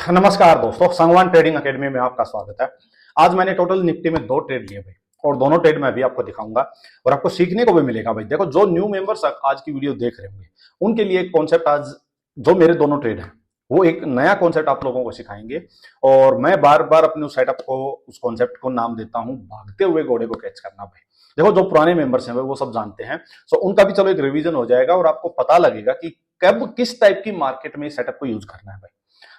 नमस्कार दोस्तों, Sangwan trading academy में आपका स्वागत है। आज मैंने टोटल निफ्टी में 2 ट्रेड लिए भाई, और दोनों ट्रेड मैं अभी आपको दिखाऊंगा और आपको सीखने को भी मिलेगा भाई। देखो, जो न्यू मेंबर्स आज की वीडियो देख रहे होंगे उनके लिए एक कॉन्सेप्ट, आज जो मेरे दोनों ट्रेड हैं वो एक नया कॉन्सेप्ट आप लोगों को सिखाएंगे। और मैं बार बार अपने उस सेटअप को, उस कॉन्सेप्ट को नाम देता हूं भागते हुए घोड़े को कैच करना भाई। देखो, जो पुराने मेंबर्स हैं वो सब जानते हैं, सो उनका भी चलो एक रिवीजन हो जाएगा और आपको पता लगेगा कि कब किस टाइप की मार्केट में सेटअप को यूज करना है भाई।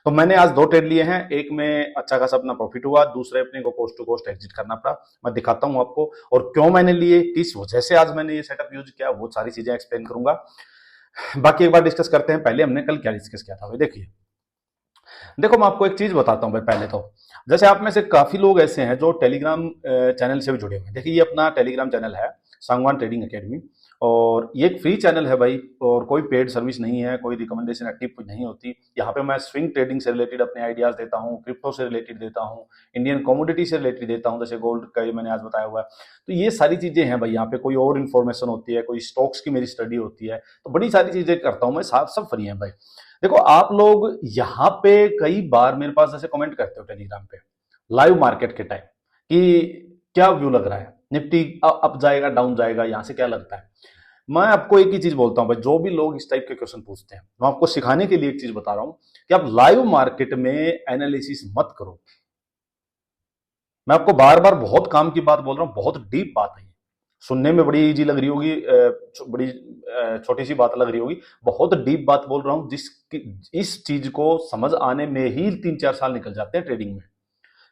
तो मैंने आज 2 ट्रेड लिए हैं, एक में अच्छा खासा अपना प्रॉफिट हुआ, दूसरे अपने को कोस्ट टू कोस्ट एग्जिट करना पड़ा। मैं दिखाता हूं आपको और क्यों मैंने लिए, किस वजह से आज मैंने ये सेटअप यूज किया, वो सारी चीजें एक्सप्लेन करूंगा। बाकी एक बार डिस्कस करते हैं, पहले हमने कल क्या डिस्कस किया था भाई। देखिए, देखो मैं आपको एक चीज बताता हूं भाई। पहले तो जैसे आप में से काफी लोग ऐसे हैं जो टेलीग्राम चैनल से भी जुड़े हुए हैं। देखिए, ये अपना टेलीग्राम चैनल है, सांगवान ट्रेडिंग एकेडमी, और ये एक फ्री चैनल है भाई, और कोई पेड सर्विस नहीं है, कोई रिकमेंडेशन एक्टिव कुछ नहीं होती। यहाँ पे मैं स्विंग ट्रेडिंग से रिलेटेड अपने आइडियाज देता हूँ, क्रिप्टो से रिलेटेड देता हूँ, इंडियन कमोडिटी से रिलेटेड देता हूँ, जैसे गोल्ड का ये मैंने आज बताया हुआ है। तो ये सारी चीजें हैं भाई। यहाँ पे कोई और इन्फॉर्मेशन होती है, कोई स्टॉक्स की मेरी स्टडी होती है, तो बड़ी सारी चीजें करता हूँ मैं, सब फ्री है भाई। देखो, आप लोग यहाँ पे कई बार मेरे पास ऐसे कमेंट करते हो टेलीग्राम पे लाइव मार्केट के टाइम कि क्या व्यू लग रहा है, निफ्टी अप जाएगा डाउन जाएगा, यहां से क्या लगता है। मैं आपको एक ही चीज बोलता हूं भाई, जो भी लोग इस टाइप के क्वेश्चन पूछते हैं, मैं आपको सिखाने के लिए एक चीज बता रहा हूं कि आप लाइव मार्केट में एनालिसिस मत करो। मैं आपको बार बार बहुत काम की बात बोल रहा हूं, बहुत डीप बात है। सुनने में बड़ी इजी लग रही होगी, बड़ी छोटी सी बात लग रही होगी, बहुत डीप बात बोल रहा हूं, जिसकी इस चीज को समझ आने में ही 3-4 साल निकल जाते हैं ट्रेडिंग में।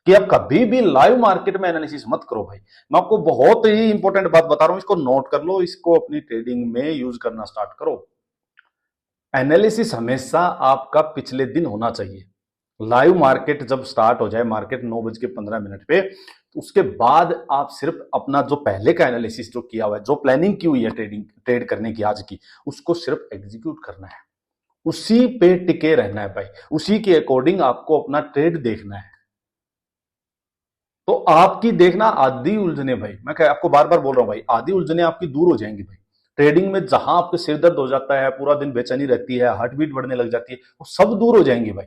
कि आप कभी भी लाइव मार्केट में एनालिसिस मत करो भाई। मैं आपको बहुत ही इंपॉर्टेंट बात बता रहा हूं, इसको नोट कर लो, इसको अपनी ट्रेडिंग में यूज करना स्टार्ट करो। एनालिसिस हमेशा आपका पिछले दिन होना चाहिए। लाइव मार्केट जब स्टार्ट हो जाए, मार्केट 9:15 पे, तो उसके बाद आप सिर्फ अपना जो पहले का एनालिसिस जो किया हुआ है, जो प्लानिंग की हुई है ट्रेड करने की आज की, उसको सिर्फ एग्जीक्यूट करना है, उसी पे टिके रहना है भाई, उसी के अकॉर्डिंग आपको अपना ट्रेड देखना है। तो आपकी देखना आधी उलझने भाई, मैं आपको बार बार बोल रहा हूं भाई, आधी उलझने आपकी दूर हो जाएंगी भाई। ट्रेडिंग में जहां आपके सिर दर्द हो जाता है, पूरा दिन बेचैनी रहती है, हार्ट बीट बढ़ने लग जाती है, वो सब दूर हो जाएंगी भाई।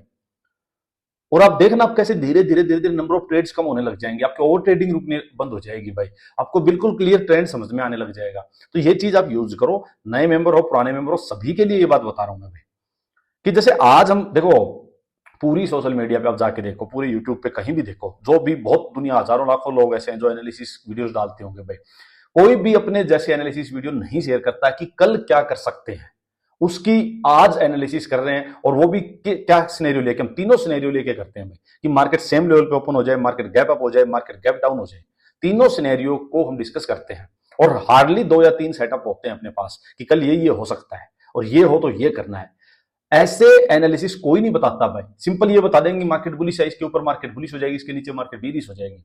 और आप देखना आप कैसे धीरे धीरे धीरे धीरे नंबर ऑफ ट्रेड्स कम होने लग जाएंगे, आपकी ओवर ट्रेडिंग रुकने बंद हो जाएगी भाई, आपको बिल्कुल क्लियर ट्रेंड समझ में आने लग जाएगा। तो ये चीज आप यूज करो, नए मेंबर हो पुराने मेंबर हो, सभी के लिए ये बात बता रहा हूं मैं भाई। कि जैसे आज हम देखो, पूरी सोशल मीडिया पे आप जाके देखो, पूरे यूट्यूब पे कहीं भी देखो, जो भी बहुत दुनिया हजारों लाखों लोग ऐसे हैं जो एनालिसिस वीडियोस डालते होंगे भाई, कोई भी अपने जैसे एनालिसिस वीडियो नहीं शेयर करता कि कल क्या कर सकते हैं, उसकी आज एनालिसिस कर रहे हैं। और वो भी क्या सिनेरियो लेके, हम तीनों सिनेरियो लेके करते हैं भाई, कि मार्केट सेम लेवल पे ओपन हो जाए, मार्केट गैप अप हो जाए, मार्केट गैप डाउन हो जाए, तीनों सिनेरियो को हम डिस्कस करते हैं। और हार्डली 2 या 3 सेटअप होते हैं अपने पास कि कल ये हो सकता है और ये हो तो ये करना है। ऐसे एनालिसिस कोई नहीं बताता भाई। सिंपल ये बता देंगे मार्केट बुलिश है, इसके ऊपर मार्केट बुलिश हो जाएगी, इसके नीचे मार्केट बीरिश हो जाएगी।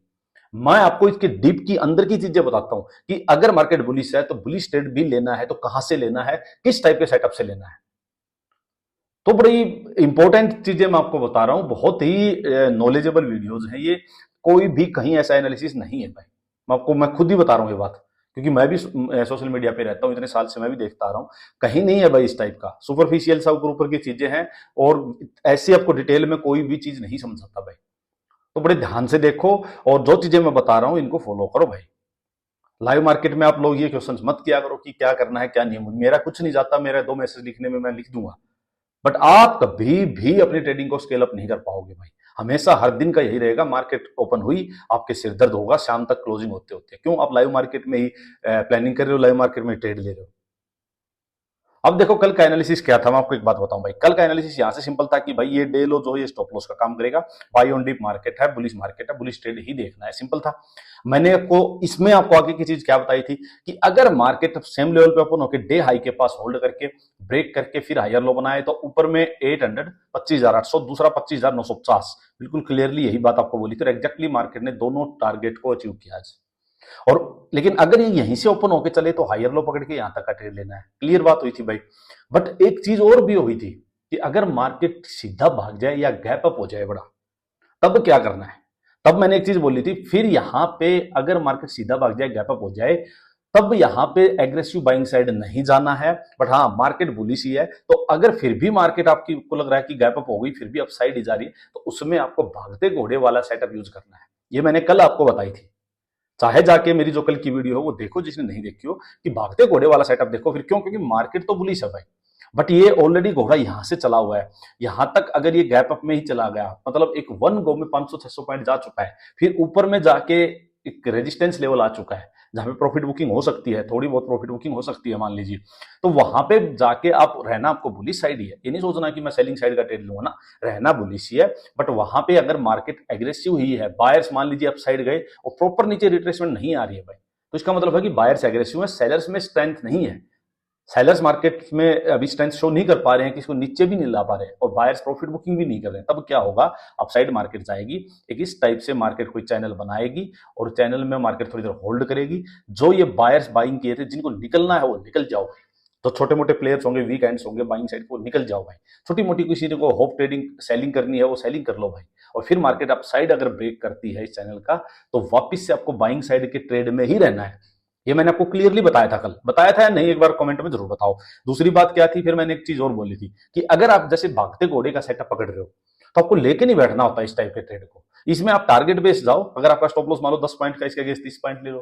मैं आपको इसके डीप की अंदर की चीजें बताता हूं कि अगर मार्केट बुलिश है तो बुलिश ट्रेड भी लेना है तो कहां से लेना है, किस टाइप के सेटअप से लेना है। तो बड़ी इंपॉर्टेंट चीजें मैं आपको बता रहा हूं, बहुत ही नॉलेजेबल वीडियोज हैं ये, कोई भी कहीं ऐसा एनालिसिस नहीं है भाई। मैं खुद ही बता रहा हूं ये बात, क्योंकि मैं भी सोशल मीडिया पे रहता हूं इतने साल से, मैं भी देखता आ रहा हूं, कहीं नहीं है भाई इस टाइप का। सुपरफिशियल सा ऊपर ऊपर की चीजें हैं, और ऐसे आपको डिटेल में कोई भी चीज नहीं समझ सकता भाई। तो बड़े ध्यान से देखो, और जो चीजें मैं बता रहा हूं इनको फॉलो करो भाई। लाइव मार्केट में आप लोग ये क्वेश्चन मत किया करो कि क्या करना है क्या नहीं, मेरा कुछ नहीं जाता, मेरा 2 मैसेज लिखने में मैं लिख दूंगा, बट आप कभी भी अपनी ट्रेडिंग को स्केल अप नहीं कर पाओगे भाई। हमेशा हर दिन का यही रहेगा, मार्केट ओपन हुई आपके सिर दर्द होगा शाम तक क्लोजिंग होते होते। क्यों? आप लाइव मार्केट में ही प्लानिंग कर रहे हो, लाइव मार्केट में ट्रेड ले रहे हो। अब देखो, कल का एनालिसिस क्या था, मैं आपको एक बात बताऊं भाई। कल का एनालिसिस यहां से सिंपल था कि भाई ये डे लो जो ये स्टॉप लॉस का काम करेगा, बाई ऑन डिप मार्केट है, बुलिश मार्केट है, बुलिश ट्रेड ही देखना है, सिंपल था। मैंने आपको इसमें आपको आगे की चीज क्या बताई थी कि अगर मार्केट सेम लेवल पे ओपन होकर डे हाई के पास होल्ड करके ब्रेक करके फिर हायर लो बनाए, तो ऊपर में 800 25,800, दूसरा 25,950, बिल्कुल क्लियरली यही बात आपको बोली थी, और एग्जैक्टली मार्केट ने दोनों टारगेट को अचीव किया आज। और लेकिन अगर ये यहीं से ओपन होके चले तो हायर लो पकड़ के यहां तक का ट्रेड लेना है, क्लियर बात हुई थी भाई। बट एक चीज और भी हुई थी कि अगर मार्केट सीधा भाग जाए या गैप अप हो जाए बड़ा, तब क्या करना है। तब मैंने एक चीज बोली थी, फिर यहां पे अगर मार्केट सीधा भाग जाए, गैप अप हो जाए, तब यहां पे एग्रेसिव बाइंग साइड नहीं जाना है। बट हाँ, मार्केट बुलिश ही है, तो अगर फिर भी मार्केट आपकी को लग रहा है कि गैप अप हो गई, फिर भी अपसाइड ही जा रही है, तो उसमें आपको भागते घोड़े वाला सेटअप यूज करना है। ये मैंने कल आपको बताई थी, चाहे जाके मेरी जो कल की वीडियो हो वो देखो जिसने नहीं देखी हो, कि भागते घोड़े वाला सेटअप देखो। फिर क्यों? क्योंकि मार्केट तो बुलिश है भाई, बट ये ऑलरेडी घोड़ा यहां से चला हुआ है। यहां तक अगर ये गैप अप में ही चला गया, मतलब एक वन गो में 500-600 पॉइंट जा चुका है, फिर ऊपर में जाके एक रेजिस्टेंस लेवल आ चुका है जहां पे प्रॉफिट बुकिंग हो सकती है, थोड़ी बहुत प्रॉफिट बुकिंग हो सकती है मान लीजिए, तो वहां पे जाके आप रहना, आपको बुलिश साइड ही है। ये नहीं सोचना कि मैं सेलिंग साइड का ट्रेड लूंगा ना, रहना बुलिश ही है। बट वहां पे अगर मार्केट एग्रेसिव ही है, बायर्स मान लीजिए अप साइड गए और प्रॉपर नीचे रिट्रेसमेंट नहीं आ रही है भाई, तो इसका मतलब है कि बायर्स एग्रेसिव है, सेलर्स में स्ट्रेंथ नहीं है। सेलर्स मार्केट में अभी स्ट्रेंथ शो नहीं कर पा रहे हैं, कि इसको नीचे भी नहीं ला पा रहे हैं, और बायर्स प्रॉफिट बुकिंग भी नहीं कर रहे हैं। तब क्या होगा? अपसाइड मार्केट जाएगी, एक इस टाइप से मार्केट कोई चैनल बनाएगी, और चैनल में मार्केट थोड़ी देर होल्ड करेगी। जो ये बायर्स बाइंग किए थे, जिनको निकलना है वो निकल जाओ। तो छोटे मोटे प्लेयर्स होंगे, वीकेंड्स होंगे बाइंग साइड को, निकल जाओ भाई। छोटी मोटी किसी को होप ट्रेडिंग सेलिंग करनी है, वो सेलिंग कर लो भाई। और फिर मार्केट अपसाइड अगर ब्रेक करती है इस चैनल का, तो वापस से आपको बाइंग साइड के ट्रेड में ही रहना है। ये मैंने आपको क्लियरली बताया था, कल बताया था या नहीं, एक बार कमेंट में जरूर बताओ। दूसरी बात क्या थी, फिर मैंने एक चीज और बोली थी कि अगर आप जैसे भागते घोड़े का सेटअप पकड़ रहे हो, तो आपको लेके नहीं बैठना होता इस टाइप के ट्रेड को। इसमें आप टारगेट बेस जाओ, अगर आपका स्टॉप लॉस मान लो 10 पॉइंट का, इसके अगेंस्ट 30 पॉइंट ले लो,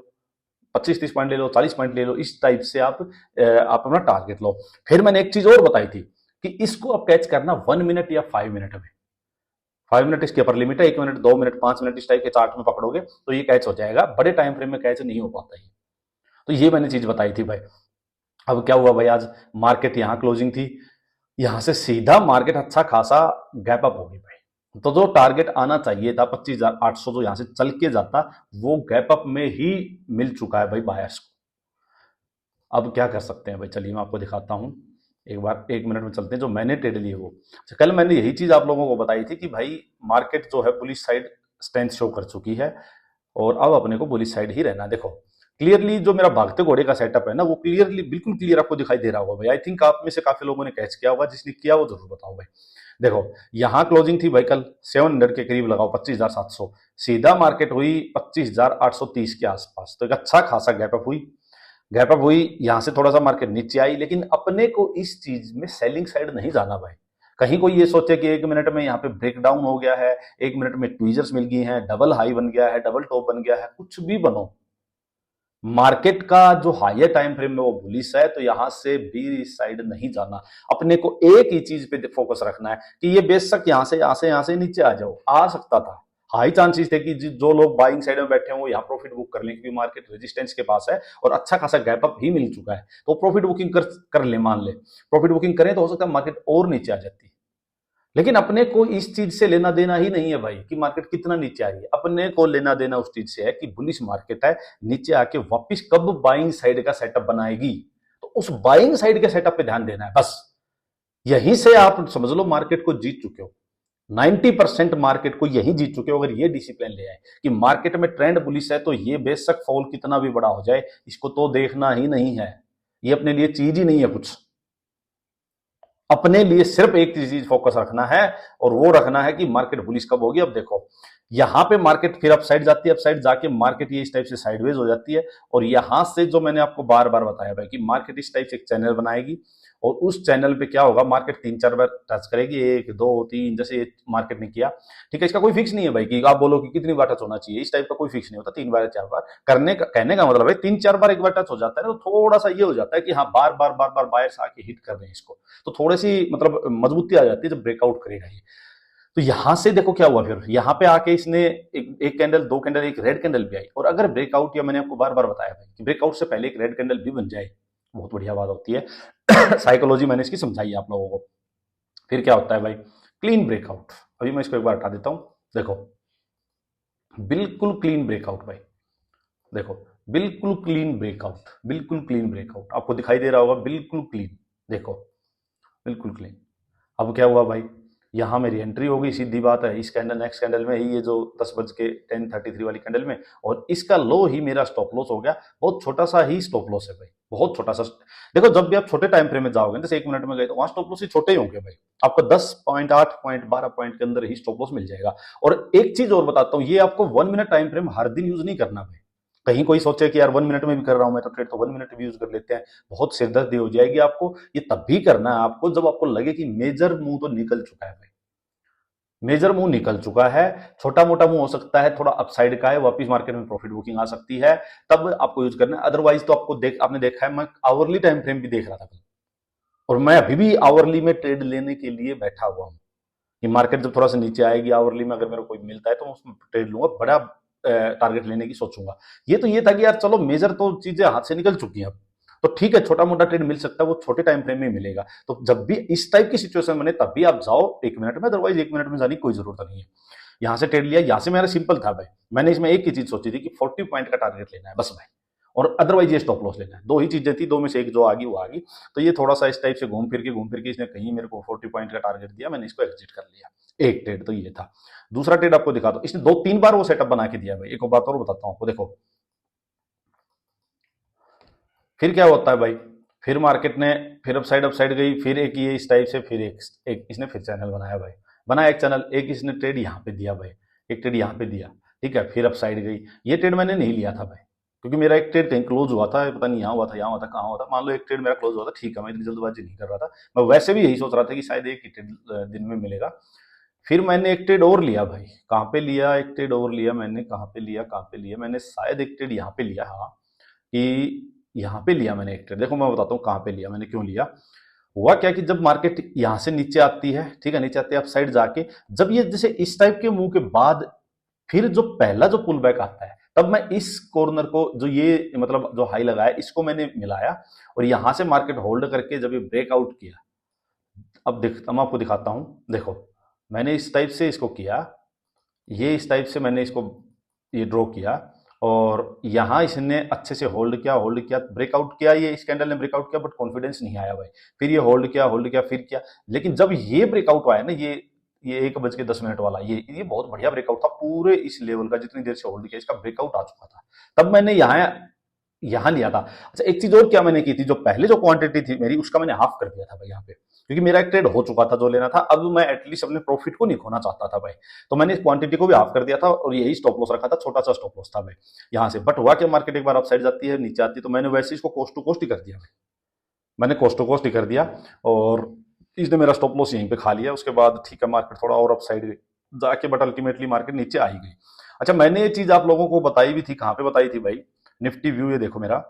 25-30 पॉइंट ले लो, 40 पॉइंट ले लो, इस टाइप से आप अपना टारगेट लो। फिर मैंने एक चीज और बताई थी कि इसको आप कैच करना 1 मिनट या 5 मिनट में। 5 मिनट इसकी अपर लिमिट है, 1 मिनट, 2 मिनट, 5 मिनट इस टाइप के चार्ट में पकड़ोगे तो ये कैच हो जाएगा। बड़े टाइम फ्रेम में कैच नहीं हो पाता है। तो ये मैंने चीज बताई थी भाई। अब क्या हुआ भाई, आज मार्केट यहां क्लोजिंग थी, यहां से सीधा मार्केट अच्छा खासा गैप अप हो गई भाई। तो जो टारगेट आना चाहिए था 25,800, जो यहां से चल के जाता, वो गैप अप में ही मिल चुका है भाई बायर्स को। अब क्या कर सकते हैं भाई, चलिए मैं आपको दिखाता हूं। एक बार 1 मिनट में चलते हैं, जो मैंने ट्रेड लिए वो। अच्छा, कल मैंने यही चीज आप लोगों को बताई थी कि भाई मार्केट जो है बुलिश साइड स्ट्रेंथ शो कर चुकी है, और अब अपने को बुलिश साइड ही रहना। देखो क्लियरली जो मेरा भागते घोड़े का सेटअप है ना, वो क्लियरली बिल्कुल क्लियर आपको दिखाई दे रहा होगा भाई। आई थिंक आप में से काफी लोगों ने कैच किया होगा, जिसने किया वो जरूर बताओ भाई। देखो यहां क्लोजिंग थी भाई कल 700 के करीब लगाओ, 25,700, सीधा मार्केट हुई 25,830 के आसपास। तो एक अच्छा खासा गैपअप हुई, गैपअप हुई, यहां से थोड़ा सा मार्केट नीचे आई, लेकिन अपने को इस चीज में सेलिंग साइड नहीं जाना भाई। कहीं कोई ये सोचे कि 1 मिनट में यहाँ पे ब्रेक डाउन हो गया है, 1 मिनट में ट्वीजर्स मिल गई हैं, डबल हाई बन गया है, डबल टॉप बन गया है, कुछ भी बनो, मार्केट का जो हायर टाइम फ्रेम में वो बुलिश है, तो यहां से भी साइड नहीं जाना। अपने को एक ही चीज पे फोकस रखना है कि ये बेशक यहां से नीचे आ जाओ, आ सकता था। हाई चांसेस थे कि जो लोग बाइंग साइड में बैठे हो यहाँ प्रॉफिट बुक कर लें, क्योंकि मार्केट रेजिस्टेंस के पास है और अच्छा खासा गैप अप ही मिल चुका है, तो प्रॉफिट बुकिंग कर ले, मान ले प्रॉफिट बुकिंग करें तो हो सकता है मार्केट और नीचे आ जाती। लेकिन अपने को इस चीज से लेना देना ही नहीं है भाई कि मार्केट कितना नीचे आ रही है। अपने को लेना देना उस चीज से है कि बुलिश मार्केट है, नीचे आके वापस कब बाइंग साइड का सेटअप बनाएगी, तो उस बाइंग साइड के सेटअप पे ध्यान देना है बस। यहीं से आप समझ लो मार्केट को जीत चुके हो, 90% मार्केट को यही जीत चुके हो। अगर ये डिसिप्लिन ले आए कि मार्केट में ट्रेंड बुलिश है, तो ये बेशक फॉल कितना भी बड़ा हो जाए, इसको तो देखना ही नहीं है। ये अपने लिए चीज ही नहीं है कुछ। अपने लिए सिर्फ एक चीज फोकस रखना है, और वो रखना है कि मार्केट बुलिश कब होगी। अब देखो यहां पे मार्केट फिर अपसाइड जाती है, अपसाइड जाके मार्केट ये इस टाइप से साइडवेज हो जाती है, और यहां से जो मैंने आपको बार बार बताया भाई कि मार्केट इस टाइप से एक चैनल बनाएगी, और उस चैनल पे क्या होगा, मार्केट 3-4 बार टच करेगी, 1 2 3, जैसे मार्केट ने किया। ठीक है, इसका कोई फिक्स नहीं है भाई कि आप बोलो कि कितनी बार टच होना चाहिए, इस टाइप का कोई फिक्स नहीं होता। 3 बार 4 बार करने का, कहने का मतलब है 3-4 बार एक बार टच हो जाता है ना, तो थोड़ा सा ये हो जाता है कि हाँ बार बार बायर्स आके हिट कर रहे हैं इसको, तो थोड़ी सी मतलब मजबूती आ जाती है जब ब्रेकआउट करेगा ये। तो यहां से देखो क्या हुआ, फिर यहां पे आके इसने एक कैंडल, 2 कैंडल, एक रेड कैंडल भी आई। और अगर ब्रेकआउट, या मैंने आपको बार बार बताया भाई कि ब्रेकआउट से पहले एक रेड कैंडल भी बन जाए, बहुत बढ़िया बात होती है। साइकोलॉजी मैंने इसकी समझाई है आप लोगों को। फिर क्या होता है भाई, क्लीन ब्रेकआउट। अभी मैं इसको एक बार हटा देता हूं, देखो बिल्कुल क्लीन ब्रेकआउट भाई, देखो बिल्कुल क्लीन ब्रेकआउट, बिल्कुल क्लीन ब्रेकआउट आपको दिखाई दे रहा होगा, बिल्कुल क्लीन, देखो बिल्कुल क्लीन। अब क्या हुआ भाई, यहां मेरी एंट्री हो गई, सीधी बात है। इस कैंडल, नेक्स्ट कैंडल में ही, ये जो 10:10:33 वाली कैंडल में, और इसका लो ही मेरा स्टॉप लॉस हो गया। बहुत छोटा सा ही स्टॉप लॉस है भाई, बहुत छोटा सा। देखो जब भी आप छोटे टाइम फ्रेम में जाओगे, जैसे 1 मिनट में गए, तो वहां स्टॉप लॉस ही छोटे ही होंगे भाई। आपको 10 पॉइंट, 8 पॉइंट, 12 पॉइंट के अंदर ही स्टॉप लॉस मिल जाएगा। और एक चीज और बताता हूं, ये आपको 1 मिनट टाइम फ्रेम हर दिन यूज नहीं करना भाई। कहीं कोई सोचे कि यार 1 मिनट में भी कर रहा हूं मैं तो ट्रेड, तो 1 मिनट भी यूज कर लेते हैं, बहुत सिरदर्दी हो जाएगी आपको। ये तब भी करना है आपको जब आपको लगे कि मेजर मूव तो निकल चुका है भाई, मेजर मूव निकल चुका है। छोटा मोटा मूव हो सकता है, थोड़ा अपसाइड का है, वापस मार्केट में प्रॉफिट बुकिंग आ सकती है, तब आपको यूज करना है। अदरवाइज तो आपने देखा है, मैं आवरली टाइम फ्रेम भी देख रहा था और मैं अभी भी आवरली में ट्रेड लेने के लिए बैठा हुआ हूं कि मार्केट जब थोड़ा सा नीचे आएगी आवरली में, अगर मेरे को कोई मिलता है तो मैं उसमें ट्रेड लूंगा, बड़ा टारगेट लेने की सोचूंगा। ये था कि यार चलो मेजर तो चीजें हाथ से निकल चुकी हैं अब, तो ठीक है छोटा मोटा ट्रेड मिल सकता है, वो छोटे टाइम फ्रेम में मिलेगा। तो जब भी इस टाइप की सिचुएशन बने तब भी आप जाओ 1 मिनट में, अदरवाइज 1 मिनट में जाने की कोई जरूरत नहीं है। यहां से ट्रेड लिया, यहां से मेरा सिंपल था भाई, मैंने इसमें एक ही चीज सोची थी कि 40 पॉइंट का टारगेट लेना है बस भाई, और अदरवाइज ये स्टॉप लॉस लेना है। दो ही चीजें थी, दो में से एक जो आ गई वो आ गई। तो ये थोड़ा सा इस टाइप से घूम फिर के इसने कहीं मेरे को 40 पॉइंट का टारगेट दिया, मैंने इसको एग्जिट कर लिया। एक ट्रेड तो ये था। दूसरा ट्रेड आपको दिखा दो, इसने 2-3 बार वो सेटअप बना के दिया भाई। एक बात और बताता हूं आपको, देखो फिर क्या होता है भाई, फिर मार्केट ने फिर अपसाइड गई, फिर एक ये इस टाइप से, फिर एक इसने फिर चैनल बनाया भाई, बनाया एक चैनल, एक इसने ट्रेड यहाँ पे दिया भाई, एक ट्रेड यहाँ पे दिया, ठीक है, फिर अपसाइड गई। ये ट्रेड मैंने नहीं लिया था भाई, क्योंकि मेरा एक ट्रेड कहीं क्लोज हुआ था, पता नहीं यहाँ हुआ था, यहाँ हुआ था, कहाँ हुआ था, मान लो एक ट्रेड मेरा क्लोज हुआ था, ठीक है, मैं इतनी जल्दबाजी नहीं कर रहा था, मैं वैसे भी यही सोच रहा था कि शायद एक ही ट्रेड दिन में मिलेगा। फिर मैंने एक ट्रेड और लिया भाई, कहाँ पे लिया, एक ट्रेड और लिया मैंने, कहाँ पे लिया मैंने, शायद एक ट्रेड यहाँ पे लिया, हाँ, कि यहाँ पे लिया मैंने एक ट्रेड। देखो मैं बताता हूँ कहाँ पे लिया मैंने, क्यों लिया। हुआ क्या कि जब मार्केट यहाँ से नीचे आती है, ठीक है, नीचे आती है अप साइड जाके, जब ये जैसे इस टाइप के मूव के बाद फिर जो पहला जो पुल बैक आता है, तब मैं इस कॉर्नर को जो ये मतलब जो हाई लगाया इसको मैंने मिलाया, और यहां से मार्केट होल्ड करके जब ये ब्रेकआउट किया, अब मैं आपको दिखाता हूं, देखो मैंने इस टाइप से इसको किया, ये इस टाइप से मैंने इसको ये ड्रॉ किया, और यहां इसने अच्छे से होल्ड किया, ब्रेकआउट किया, ये इस कैंडल ने ब्रेकआउट किया, बट कॉन्फिडेंस नहीं आया भाई। फिर ये होल्ड किया फिर किया, लेकिन जब ये ब्रेकआउट आया ना, ये 1:10 वाला, ये बहुत बढ़िया ब्रेकआउट था, पूरे इस लेवल का जितनी देर से होल्ड किया इसका ब्रेकआउट आ चुका था, तब मैंने यहाँ लिया था। अच्छा एक चीज और क्या मैंने की थी, जो पहले जो क्वांटिटी थी मेरी उसका मैंने हाफ कर दिया था भाई यहाँ पे, क्योंकि मेरा एक ट्रेड हो चुका था जो लेना था, अब मैं एटलीस्ट अपने प्रॉफिट को नहीं खोना चाहता था भाई, तो मैंने इस क्वांटिटी को भी हाफ कर दिया था, और यही स्टॉप लॉस रखा था, छोटा सा स्टॉप लॉस था भाई यहाँ से। बट हुआ कि मार्केट एक बार अप साइड जाती है, नीचे आती है, तो मैंने वैसे इसको कोस्ट टू कोस्ट ही कर दिया भाई, मैंने कोस्ट टू कोस्ट ही कर दिया, और इसने मेरा स्टॉप लॉस यहीं पे खा लिया। उसके बाद ठीक है मार्केट थोड़ा और अप साइड जाके, बट अल्टीमेटली मार्केट नीचे आ ही गई। अच्छा मैंने ये चीज आप लोगों को बताई भी थी, कहाँ पे बताई थी भाई, निफ्टी व्यू, ये देखो मेरा,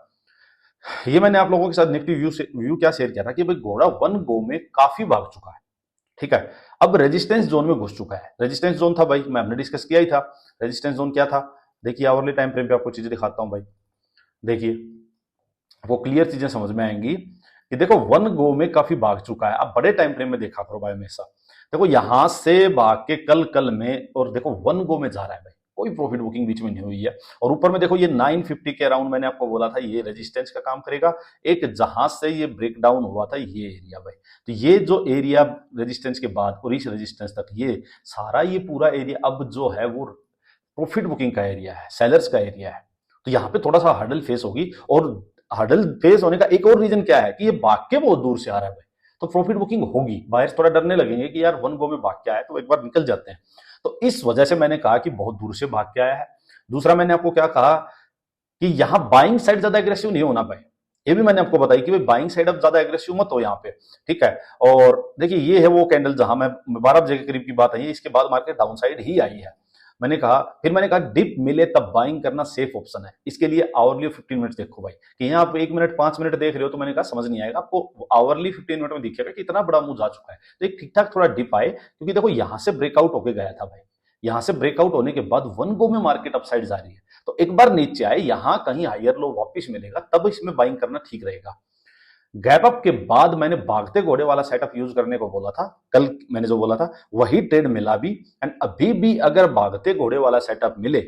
ये मैंने आप लोगों के साथ निफ्टी व्यू क्या शेयर किया था कि भाई घोड़ा वन गो में काफी भाग चुका है, ठीक है, अब रेजिस्टेंस जोन में घुस चुका है। रेजिस्टेंस जोन था भाई, मैं हमने डिस्कस किया ही था, रेजिस्टेंस जोन क्या था, देखिए आवरली टाइम फ्रेम पे आपको चीजें दिखाता हूं भाई, देखिए वो क्लियर चीजें समझ में आएंगी कि देखो वन गो में काफी भाग चुका है। अब बड़े टाइम फ्रेम में देखा करो भाई हमेशा, देखो यहां से भाग के कल में, और देखो वन गो में जा रहा है भाई, कोई प्रॉफिट बुकिंग बीच में नहीं हुई है। और ऊपर में देखो ये 950 के अराउंड मैंने आपको बोला था ये रेजिस्टेंस का काम करेगा। एक जहां से ये ब्रेक डाउन हुआ था ये एरिया भाई, तो ये जो एरिया रेजिस्टेंस के बाद और इस रेजिस्टेंस तक, ये सारा ये पूरा एरिया अब जो है वो प्रॉफिट बुकिंग का एरिया है, सेलर्स का एरिया है। तो यहाँ पे थोड़ा सा हर्डल फेस होगी, और हर्डल फेस होने का एक और रीजन क्या है कि ये भाग के बहुत दूर से आ रहा है भाई, तो प्रॉफिट बुकिंग होगी, बायर्स थोड़ा डरने लगेंगे कि यार वन गो में भाग के आया तो एक बार निकल जाते हैं। तो इस वजह से मैंने कहा कि बहुत दूर से भाग के आया है। दूसरा मैंने आपको क्या कहा कि यहां बाइंग साइड ज्यादा एग्रेसिव नहीं होना भाई, ये भी मैंने आपको बताई कि भाई बाइंग साइड अब ज्यादा एग्रेसिव मत हो यहाँ पे, ठीक है। और देखिए ये है वो कैंडल जहां मैं 12 बजे के करीब की बात है, इसके बाद मार्केट डाउन साइड ही आई है। मैंने कहा डिप मिले तब बाइंग करना सेफ ऑप्शन है। इसके लिए आवरली 15 मिनट देखो भाई, कि यहाँ आप 1 मिनट 5 मिनट देख रहे हो तो मैंने कहा समझ नहीं आएगा आपको, आवरली 15 मिनट में दिखेगा कि इतना बड़ा मूव जा चुका है। तो एक ठीक ठाक थोड़ा डिप आए, क्योंकि देखो यहां से ब्रेकआउट होके गया था भाई, यहां से ब्रेकआउट होने के बाद वन गो में मार्केट अपसाइड जा रही है, तो एक बार नीचे आए, यहां कहीं हायर लो वापस मिलेगा, तब इसमें बाइंग करना ठीक रहेगा। गैप अप के बाद मैंने भागते घोड़े वाला सेटअप यूज करने को बोला था, कल मैंने जो बोला था वही ट्रेड मिला भी। एंड अभी भी अगर भागते घोड़े वाला सेटअप मिले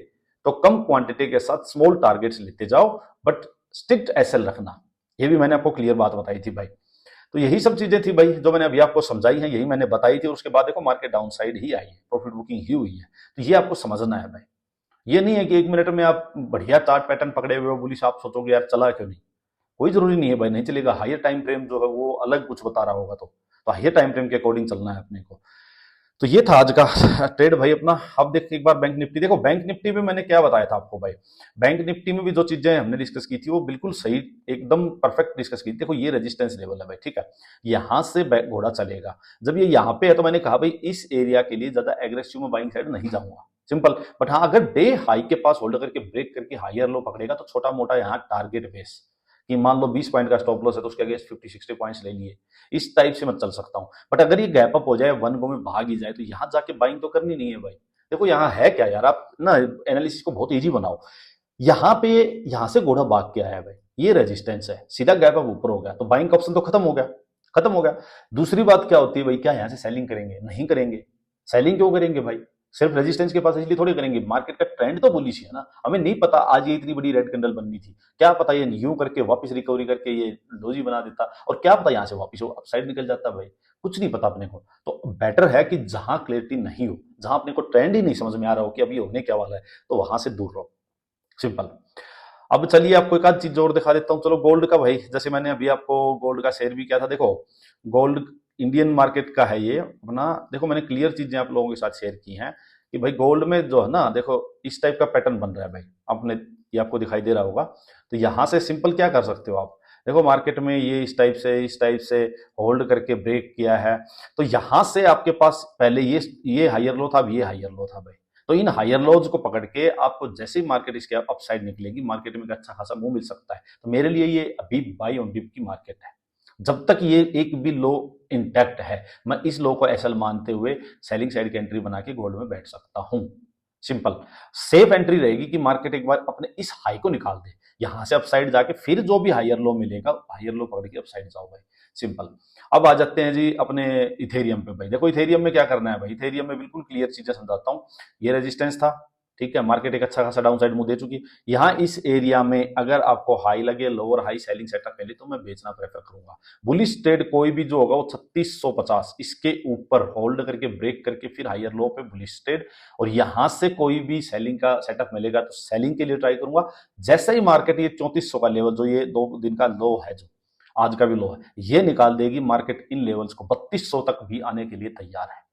तो कम क्वांटिटी के साथ स्मॉल टारगेट्स लेते जाओ, बट स्ट्रिक्ट एसएल रखना, ये भी मैंने आपको क्लियर बात बताई थी भाई। तो यही सब चीजें थी भाई जो मैंने अभी आपको समझाई हैं, यही मैंने बताई थी। उसके बाद देखो मार्केट डाउन साइड ही आई है, प्रॉफिट बुकिंग ही हुई है, तो ये आपको समझना है भाई। ये नहीं है कि 1 मिनट में आप बढ़िया चार्ट पैटर्न पकड़े हुए हो, बुलिश आप सोचोगे यार चला क्यों नहीं, कोई जरूरी नहीं है भाई नहीं चलेगा। हायर टाइम फ्रेम जो है वो अलग कुछ बता रहा होगा, तो हायर टाइम फ्रेम के अकॉर्डिंग चलना है अपने को। तो ये था आज का ट्रेड भाई अपना। अब देखते एक बार बैंक निफ्टी। देखो बैंक निफ्टी में मैंने क्या बताया था आपको भाई, बैंक निफ्टी में भी जो चीजें हमने डिस्कस की थी वो बिल्कुल सही, एकदम परफेक्ट डिस्कस की थी। देखो ये रेजिस्टेंस लेवल है भाई, ठीक है, यहां से घोड़ा चलेगा। जब ये यहाँ पे है तो मैंने कहा भाई इस एरिया के लिए ज्यादा एग्रेसिव में बाइंग साइड नहीं जाऊंगा, सिंपल। बट हाँ, अगर डे हाई के पास होल्ड करके ब्रेक करके हायर लो पकड़ेगा तो छोटा मोटा यहाँ टारगेट बेस कि मान लो 20 पॉइंट का स्टॉप लॉस है तो उसके अगेंस्ट 50-60 पॉइंट्स ले लिए, इस टाइप से मैं चल सकता हूं। बट अगर ये गैप अप हो जाए, वन गो में भाग ही जाए, तो यहां जाके बाइंग तो करनी नहीं है भाई। देखो यहाँ है क्या यार, आप ना एनालिसिस को बहुत इजी बनाओ। यहाँ पे यहां से घोड़ा भाग के आया भाई, ये रेजिस्टेंस है, सीधा गैप अप ऊपर हो गया तो बाइंग का ऑप्शन तो खत्म हो गया, खत्म हो गया। दूसरी बात क्या होती है भाई, क्या यहाँ से सेलिंग करेंगे? नहीं करेंगे। सेलिंग क्यों करेंगे भाई? सिर्फ रेजिस्टेंस के पास इसलिए थोड़ी करेंगे, मार्केट का ट्रेंड तो बुलिश है ना। हमें नहीं पता आज ये इतनी बड़ी रेड कैंडल बननी थी, क्या पता ये यूं करके वापस रिकवरी करके ये डोजी बना देता, और क्या पता यहां से वापस वो अपसाइड निकल जाता भाई, कुछ नहीं पता अपने को। तो बेटर है कि जहां क्लियरिटी नहीं हो, जहां अपने को ट्रेंड ही नहीं समझ में आ रहा हो कि अभी होने क्या वाला है, तो वहां से दूर रहो, सिंपल। अब चलिए आपको एक आध चीज और दिखा देता हूँ। चलो गोल्ड का भाई, जैसे मैंने अभी आपको गोल्ड का शेयर भी किया था। देखो गोल्ड इंडियन मार्केट का है ये अपना। देखो मैंने क्लियर चीजें आप लोगों के साथ शेयर की हैं कि भाई गोल्ड में जो है ना, देखो इस टाइप का पैटर्न बन रहा है भाई, आपने ये आपको दिखाई दे रहा होगा। तो यहां से सिंपल क्या कर सकते हो आप, देखो मार्केट में ये इस टाइप से होल्ड करके ब्रेक किया है, तो यहां से आपके पास पहले ये हायर लो था, अब ये हायर लो था भाई। तो इन हायर लोज को पकड़ के आपको जैसे ही मार्केट इसके अपसाइड निकलेगी, मार्केट में एक अच्छा खासा मूव मिल सकता है। तो मेरे लिए ये अभी बाई ऑन डिप की मार्केट है। जब तक ये एक भी लो इंटैक्ट है, मैं इस लो को एसएल मानते हुए सेलिंग साइड की एंट्री बना के गोल्ड में बैठ सकता हूं, सिंपल। सेफ एंट्री रहेगी कि मार्केट एक बार अपने इस हाई को निकाल दे, यहां से अपसाइड जाके फिर जो भी हायर लो मिलेगा, हायर लो पकड़ के अपसाइड जाओ भाई, सिंपल। अब आ जाते हैं जी अपने इथेरियम पे भाई। देखो इथेरियम में क्या करना है भाई, इथेरियम में बिल्कुल क्लियर चीजें समझाता हूं। ये रेजिस्टेंस था, ठीक है, मार्केट एक अच्छा खासा डाउन साइड मूव दे चुकी। यहां इस एरिया में अगर आपको हाई लगे, लोअर हाई सेलिंग सेटअप मिले, तो मैं बेचना प्रेफर करूंगा। बुलिश ट्रेड कोई भी जो होगा वो 3650 इसके ऊपर होल्ड करके ब्रेक करके फिर हायर लो पे बुलिश ट्रेड। और यहां से कोई भी सेलिंग का सेटअप मिलेगा तो सेलिंग के लिए ट्राई करूंगा। जैसे ही मार्केट ये 3400 का लेवल, जो ये 2 दिन का लो है, जो आज का भी लो है, ये निकाल देगी, मार्केट इन लेवल्स को 3200 तक भी आने के लिए तैयार है,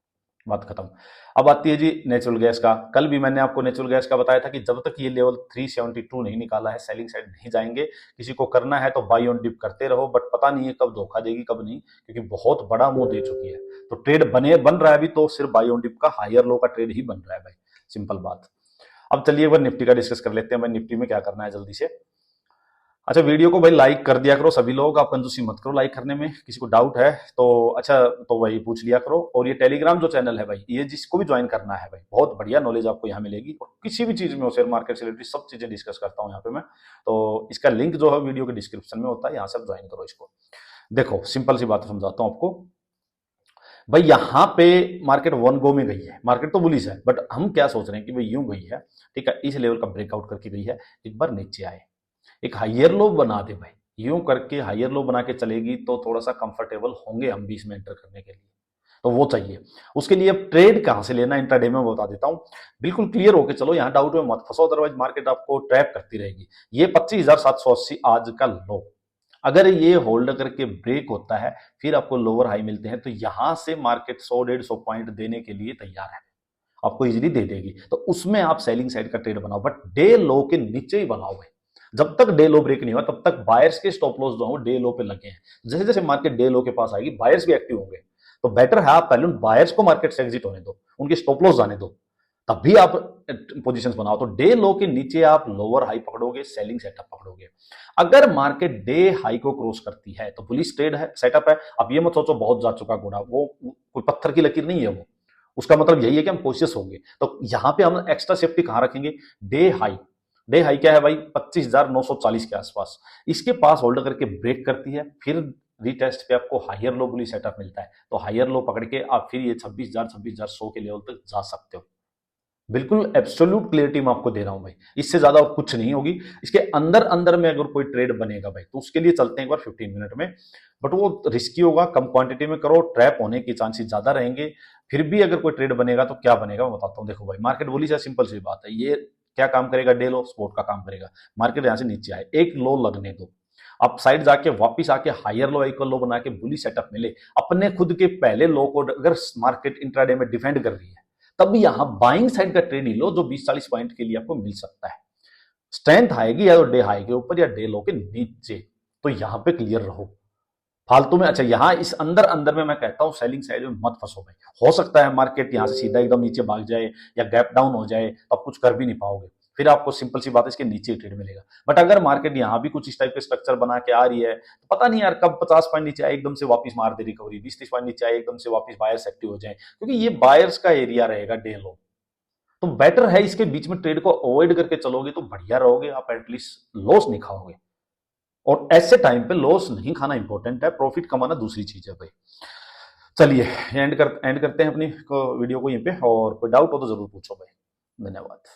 बात खत्म। अब आती है जी नेचुरल गैस का। कल भी मैंने आपको नेचुरल गैस का बताया था कि जब तक ये लेवल 372 नहीं निकाला है, सेलिंग साइड नहीं जाएंगे। किसी को करना है तो बाई ऑन डिप करते रहो, बट पता नहीं है कब धोखा देगी कब नहीं, क्योंकि बहुत बड़ा मुंह दे चुकी है। तो ट्रेड बन रहा है अभी तो सिर्फ बाई ऑन डिप का हायर लो का ट्रेड ही बन रहा है भाई, सिंपल बात। अब चलिए एक बार निफ्टी का डिस्कस कर लेते हैं भाई, निफ्टी में क्या करना है जल्दी से। अच्छा वीडियो को भाई लाइक कर दिया करो सभी लोग, आप कंजूसी मत करो लाइक करने में। किसी को डाउट है तो अच्छा तो भाई पूछ लिया करो। और ये टेलीग्राम जो चैनल है भाई, ये जिसको भी ज्वाइन करना है भाई, बहुत बढ़िया नॉलेज आपको यहाँ मिलेगी। और किसी भी चीज में हो, शेयर मार्केट से रिलेटेड सब चीजें डिस्कस करता हूँ यहाँ पे मैं। तो इसका लिंक जो है वीडियो के डिस्क्रिप्शन में होता है, यहाँ से आप ज्वाइन करो इसको। देखो सिंपल सी बात समझाता हूँ आपको भाई। यहाँ पे मार्केट वन गो में गई है, मार्केट तो बुलिश है, बट हम क्या सोच रहे हैं कि भाई यूं गई है, ठीक है, इस लेवल का ब्रेकआउट करके गई है, एक बार नीचे आए, एक हायर लो बना दे भाई। यूं करके हायर लो बना के चलेगी तो थोड़ा सा कंफर्टेबल होंगे हम भी इसमें एंटर करने के लिए, तो वो चाहिए। उसके लिए अब ट्रेड कहां से लेना इंट्राडे में बता देता हूं, बिल्कुल क्लियर होके चलो, यहां डाउट में मत फंसो, अदरवाइज मार्केट आपको ट्रैप करती रहेगी। ये 25,780 आज का लो, अगर ये होल्ड करके ब्रेक होता है, फिर आपको लोअर हाई मिलते हैं, तो यहां से मार्केट 100-150 पॉइंट देने के लिए तैयार है, आपको इजीली दे देगी। तो उसमें आप सेलिंग साइड का ट्रेड बनाओ, बट डे लो के नीचे ही बनाओ भाई। जब तक डे लो ब्रेक नहीं हुआ तब तक बायर्स के स्टॉप लॉस जो है डे लो पे लगे हैं। जैसे जैसे मार्केट डे लो के पास आएगी, बायर्स भी एक्टिव होंगे, तो बेटर है आप पहले उन बायर्स को मार्केट से एग्जिट होने दो, उनके स्टॉप लॉस जाने दो, तब भी आप पोजीशंस बनाओ। तो डे लो के नीचे आप लोअर हाई पकड़ोगे, सेलिंग सेटअप पकड़ोगे। अगर मार्केट डे हाई को क्रॉस करती है तो बुलिश ट्रेड है, सेटअप है। अब ये मत सोचो बहुत जा चुका घोड़ा, वो कोई पत्थर की लकीर नहीं है वो, उसका मतलब यही है कि हम कोशिश होंगे। तो यहां पे हम एक्स्ट्रा सेफ्टी कहां रखेंगे, डे हाई। डे हाई क्या है भाई, 25,940 के आसपास, इसके पास होल्ड करके ब्रेक करती है, फिर रीटेस्ट पे आपको हायर लो बुलिश सेटअप मिलता है, तो हायर लो पकड़ के आप फिर ये 26,100 के लेवल तक जा सकते हो। बिल्कुल एब्सोल्यूट क्लियरिटी मैं आपको दे रहा हूं भाई, इससे ज्यादा और कुछ नहीं होगी। इसके अंदर अंदर में अगर कोई ट्रेड बनेगा भाई, तो उसके लिए चलते हैं एक बार 15 मिनट में, बट वो रिस्की होगा, कम क्वांटिटी में करो, ट्रैप होने के चांसेस ज्यादा रहेंगे। फिर भी अगर कोई ट्रेड बनेगा तो क्या बनेगा मैं बताता हूँ। देखो भाई मार्केट बोली से सिंपल सी बात है, ये क्या काम करेगा, डे लो स्पोर्ट का काम करेगा। मार्केट यहां से नीचे आए, एक लो लगने दो, अब साइड जाके वापस आके हायर लो इक्वल लो बना के बुली सेटअप मिले, अपने खुद के पहले लो को अगर मार्केट इंट्राडे में डिफेंड कर रही है, तब यहां बाइंग साइड का ट्रेड ही लो जो 20-40 पॉइंट के लिए आपको मिल सकता है। स्ट्रेंथ आएगी या तो डे हाई के ऊपर या डे लो के नीचे, तो यहां पे क्लियर रहो फालतू में। अच्छा, यहां इस अंदर अंदर में मैं कहता हूं सेलिंग साइड में मत फंसो भाई। हो सकता है मार्केट यहां से सीधा एकदम नीचे भाग जाए या गैप डाउन हो जाए, तो आप कुछ कर भी नहीं पाओगे, फिर आपको सिंपल सी बात है इसके नीचे ही ट्रेड मिलेगा। बट अगर मार्केट यहां भी कुछ इस टाइप के स्ट्रक्चर बना के आ रही है, तो पता नहीं यार कब 50 पॉइंट नीचे आए एकदम से वापस मार दे रिकवरी, 20-30 पॉइंट नीचे आए एकदम से वापस बायर्स एक्टिव हो जाए, क्योंकि ये बायर्स का एरिया रहेगा डे लो। तो बेटर है इसके बीच में ट्रेड को अवॉइड करके चलोगे तो बढ़िया रहोगे, आप एटलीस्ट लॉस नहीं खाओगे। और ऐसे टाइम पे लॉस नहीं खाना इंपॉर्टेंट है, प्रॉफिट कमाना दूसरी चीज है भाई। चलिए एंड करते हैं अपनी वीडियो को यहीं पे, और कोई डाउट हो तो जरूर पूछो भाई। धन्यवाद।